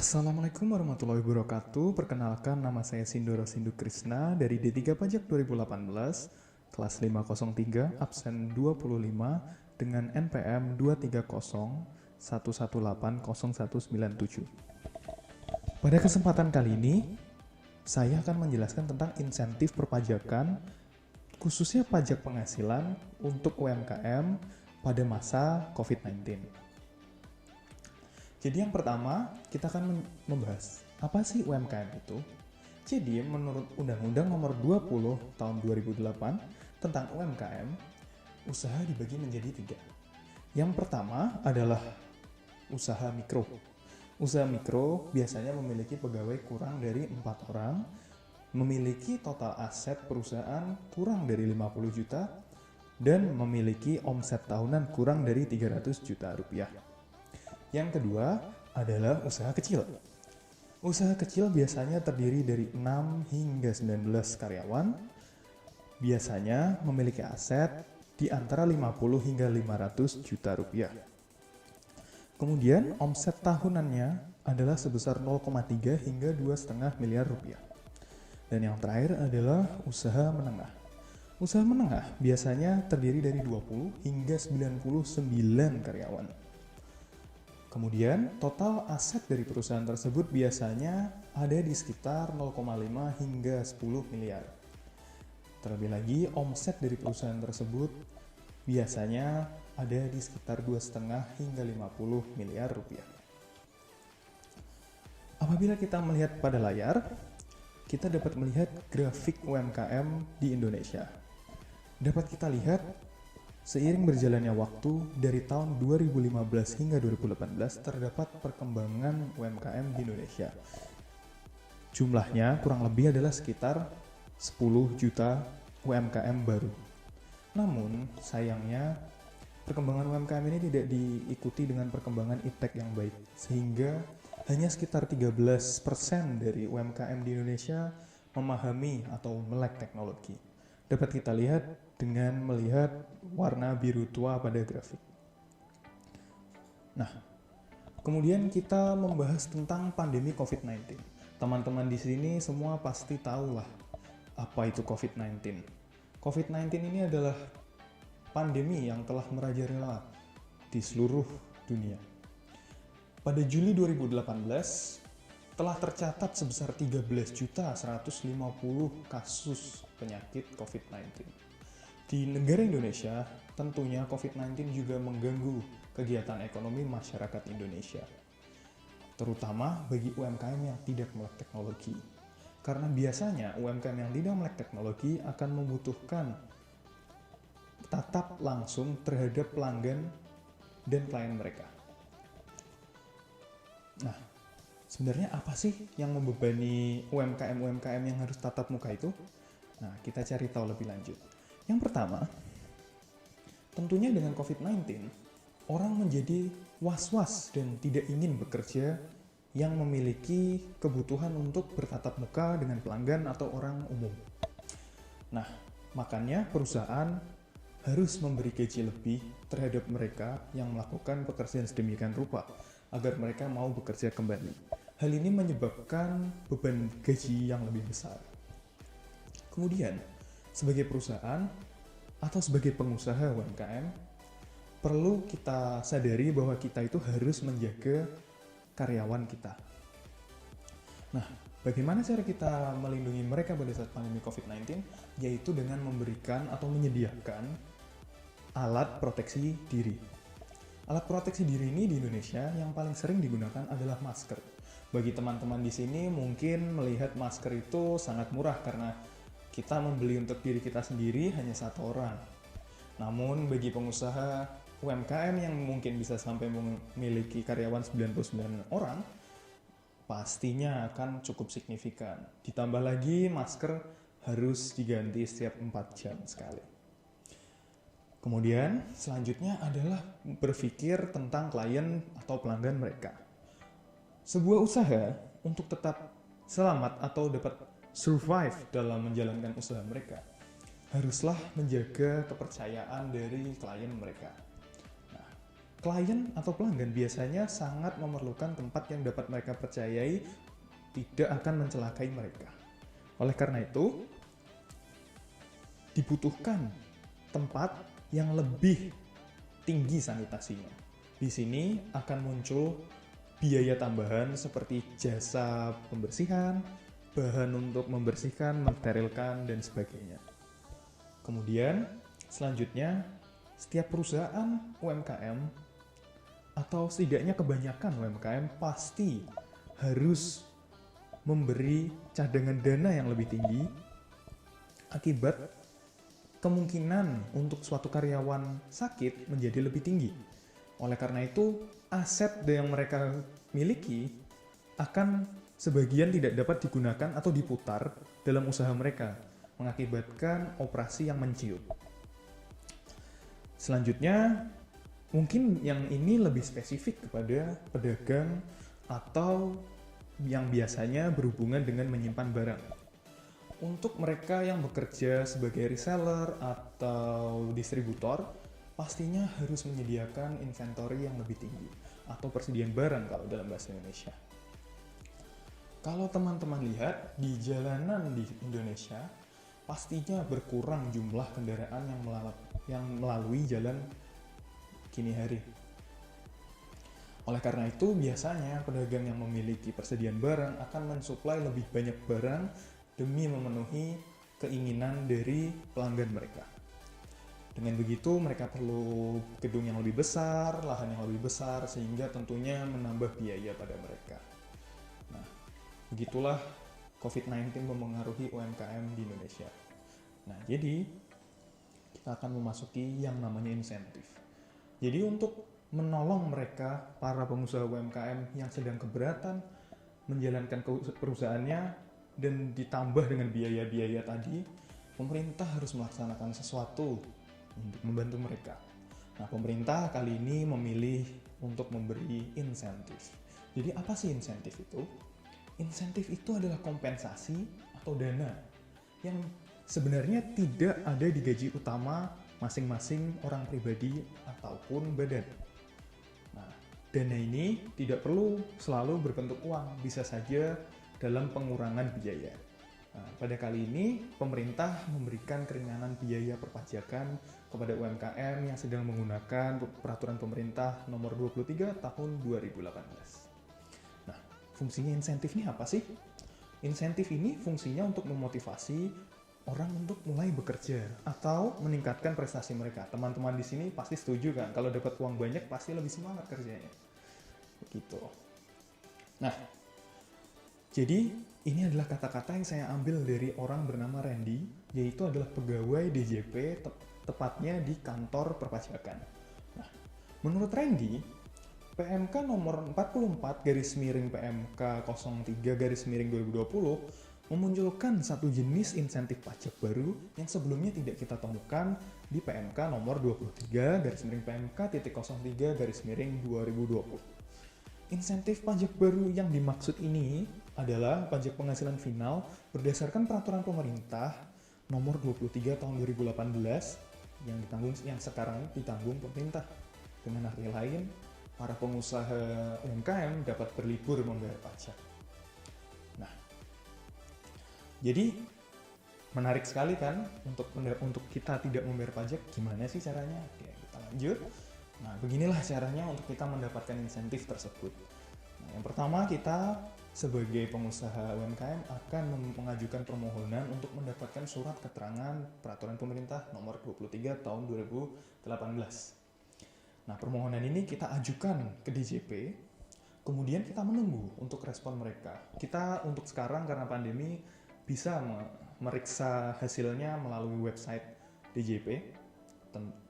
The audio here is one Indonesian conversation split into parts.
Assalamualaikum warahmatullahi wabarakatuh. Perkenalkan, nama saya Sindoro Sindu Krisna dari D3 Pajak 2018, kelas 503, absen 25 dengan NPM 230118097. Pada kesempatan kali ini, saya akan menjelaskan tentang insentif perpajakan, khususnya pajak penghasilan untuk UMKM pada masa COVID-19. Jadi yang pertama, kita akan membahas apa sih UMKM itu. Jadi menurut Undang-Undang Nomor 20 Tahun 2008 tentang UMKM, usaha dibagi menjadi 3. Yang pertama adalah usaha mikro. Usaha mikro biasanya memiliki pegawai kurang dari 4 orang, memiliki total aset perusahaan kurang dari 50 juta, dan memiliki omset tahunan kurang dari 300 juta rupiah. Yang kedua adalah usaha kecil. Usaha kecil biasanya terdiri dari 6 hingga 19 karyawan, biasanya memiliki aset di antara 50 hingga 500 juta rupiah. Kemudian omset tahunannya adalah sebesar 0,3 hingga 2,5 miliar rupiah. Dan yang terakhir adalah usaha menengah. Usaha menengah biasanya terdiri dari 20 hingga 99 karyawan. Kemudian, total aset dari perusahaan tersebut biasanya ada di sekitar 0,5 hingga 10 miliar. Terlebih lagi, omset dari perusahaan tersebut biasanya ada di sekitar 2,5 hingga 50 miliar rupiah. Apabila kita melihat pada layar, kita dapat melihat grafik UMKM di Indonesia. Dapat kita lihat seiring berjalannya waktu dari tahun 2015 hingga 2018 terdapat perkembangan UMKM di Indonesia. Jumlahnya kurang lebih adalah sekitar 10 juta UMKM baru. Namun sayangnya perkembangan UMKM ini tidak diikuti dengan perkembangan iptek yang baik, sehingga hanya sekitar 13% dari UMKM di Indonesia memahami atau melek teknologi. Dapat kita lihat dengan melihat warna biru tua pada grafik. Nah, kemudian kita membahas tentang pandemi COVID-19. Teman-teman di sini semua pasti tahu lah apa itu COVID-19. COVID-19 ini adalah pandemi yang telah merajalela di seluruh dunia. Pada Juli 2018, telah tercatat sebesar 13.150 kasus penyakit COVID-19. Di negara Indonesia, tentunya COVID-19 juga mengganggu kegiatan ekonomi masyarakat Indonesia, terutama bagi UMKM yang tidak melek teknologi. Karena biasanya UMKM yang tidak melek teknologi akan membutuhkan tatap langsung terhadap pelanggan dan klien mereka. Nah, sebenarnya apa sih yang membebani UMKM yang harus tatap muka itu? Nah, kita cari tahu lebih lanjut. Yang pertama, tentunya dengan COVID-19, orang menjadi was-was dan tidak ingin bekerja yang memiliki kebutuhan untuk bertatap muka dengan pelanggan atau orang umum. Nah, makanya perusahaan harus memberi gaji lebih terhadap mereka yang melakukan pekerjaan sedemikian rupa agar mereka mau bekerja kembali. Hal ini menyebabkan beban gaji yang lebih besar. Kemudian, sebagai perusahaan atau sebagai pengusaha UMKM, perlu kita sadari bahwa kita itu harus menjaga karyawan kita. Nah, bagaimana cara kita melindungi mereka pada saat pandemi COVID-19? Yaitu dengan memberikan atau menyediakan alat proteksi diri. Alat proteksi diri ini di Indonesia yang paling sering digunakan adalah masker. Bagi teman-teman di sini mungkin melihat masker itu sangat murah karena kita membeli untuk diri kita sendiri hanya 1 orang. Namun bagi pengusaha UMKM yang mungkin bisa sampai memiliki karyawan 99 orang, pastinya akan cukup signifikan. Ditambah lagi masker harus diganti setiap 4 jam sekali. Kemudian selanjutnya adalah berpikir tentang klien atau pelanggan mereka. Sebuah usaha untuk tetap selamat atau dapat survive dalam menjalankan usaha mereka, haruslah menjaga kepercayaan dari klien mereka. Nah, klien atau pelanggan biasanya sangat memerlukan tempat yang dapat mereka percayai tidak akan mencelakai mereka. Oleh karena itu, dibutuhkan tempat yang lebih tinggi sanitasinya. Di sini akan muncul biaya tambahan seperti jasa pembersihan, bahan untuk membersihkan, mensterilkan, dan sebagainya. Kemudian, selanjutnya, setiap perusahaan UMKM atau setidaknya kebanyakan UMKM pasti harus memberi cadangan dana yang lebih tinggi akibat kemungkinan untuk suatu karyawan sakit menjadi lebih tinggi. Oleh karena itu, aset yang mereka miliki akan sebagian tidak dapat digunakan atau diputar dalam usaha mereka, mengakibatkan operasi yang menciut. Selanjutnya, mungkin yang ini lebih spesifik kepada pedagang atau yang biasanya berhubungan dengan menyimpan barang. Untuk mereka yang bekerja sebagai reseller atau distributor, pastinya harus menyediakan inventory yang lebih tinggi atau persediaan barang kalau dalam bahasa Indonesia. Kalau teman-teman lihat di jalanan di Indonesia, pastinya berkurang jumlah kendaraan yang melalui jalan kini hari. Oleh karena itu, biasanya pedagang yang memiliki persediaan barang akan mensuplai lebih banyak barang demi memenuhi keinginan dari pelanggan mereka. Dengan begitu, mereka perlu gedung yang lebih besar, lahan yang lebih besar, sehingga tentunya menambah biaya pada mereka. Nah, begitulah COVID-19 memengaruhi UMKM di Indonesia. Nah, jadi kita akan memasuki yang namanya insentif. Jadi untuk menolong mereka, para pengusaha UMKM yang sedang keberatan menjalankan perusahaannya dan ditambah dengan biaya-biaya tadi, pemerintah harus melaksanakan sesuatu untuk membantu mereka. Nah, pemerintah kali ini memilih untuk memberi insentif. Jadi apa sih insentif itu? Insentif itu adalah kompensasi atau dana yang sebenarnya tidak ada di gaji utama masing-masing orang pribadi ataupun badan. Nah, dana ini tidak perlu selalu berbentuk uang, bisa saja dalam pengurangan biaya. Nah, pada kali ini, pemerintah memberikan keringanan biaya perpajakan kepada UMKM yang sedang menggunakan peraturan pemerintah nomor 23 tahun 2018. Nah, fungsinya insentif ini apa sih? Insentif ini fungsinya untuk memotivasi orang untuk mulai bekerja atau meningkatkan prestasi mereka. Teman-teman di sini pasti setuju kan? Kalau dapat uang banyak pasti lebih semangat kerjanya. Begitu. Nah, jadi ini adalah kata-kata yang saya ambil dari orang bernama Randy, yaitu adalah pegawai DJP, tepatnya di kantor perpajakan. Nah, menurut Randy, PMK nomor 44 garis miring PMK 03 garis miring 2020 memunculkan satu jenis insentif pajak baru yang sebelumnya tidak kita temukan di PMK nomor 23 garis miring PMK 03 garis miring 2020. Insentif pajak baru yang dimaksud ini adalah pajak penghasilan final berdasarkan peraturan pemerintah nomor 23 tahun 2018 yang sekarang ditanggung pemerintah. Dengan arti lain, para pengusaha UMKM dapat berlibur membayar pajak. Nah, jadi menarik sekali kan untuk kita tidak membayar pajak, gimana sih caranya? Oke, kita lanjut. Nah, beginilah caranya untuk kita mendapatkan insentif tersebut. Nah, yang pertama, kita sebagai pengusaha UMKM akan mengajukan permohonan untuk mendapatkan surat keterangan peraturan pemerintah nomor 23 tahun 2018. Nah, permohonan ini kita ajukan ke DJP, kemudian kita menunggu untuk respon mereka. Kita untuk sekarang karena pandemi bisa meriksa hasilnya melalui website DJP,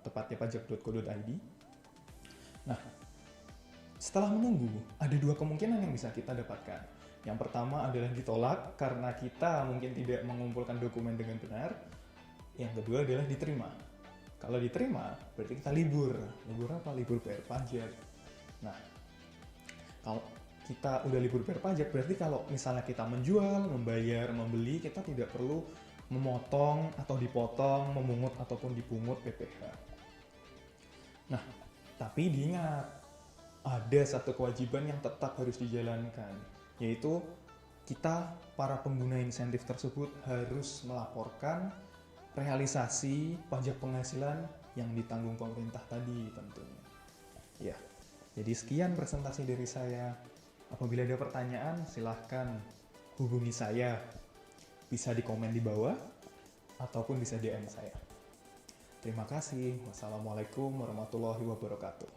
tepatnya pajak.go.id. Nah, setelah menunggu, ada dua kemungkinan yang bisa kita dapatkan. Yang pertama adalah ditolak karena kita mungkin tidak mengumpulkan dokumen dengan benar. Yang kedua adalah diterima. Kalau diterima, berarti kita libur. Libur apa? Libur bayar pajak. Nah, kalau kita udah libur bayar pajak, berarti kalau misalnya kita menjual, membayar, membeli, kita tidak perlu memotong atau dipotong, memungut ataupun dipungut PPh. Nah, Tapi diingat, ada satu kewajiban yang tetap harus dijalankan, yaitu kita para pengguna insentif tersebut harus melaporkan realisasi pajak penghasilan yang ditanggung pemerintah tadi tentunya. Ya, jadi sekian presentasi dari saya. Apabila ada pertanyaan, silahkan hubungi saya. Bisa di komen di bawah, ataupun bisa DM saya. Terima kasih. Wassalamualaikum warahmatullahi wabarakatuh.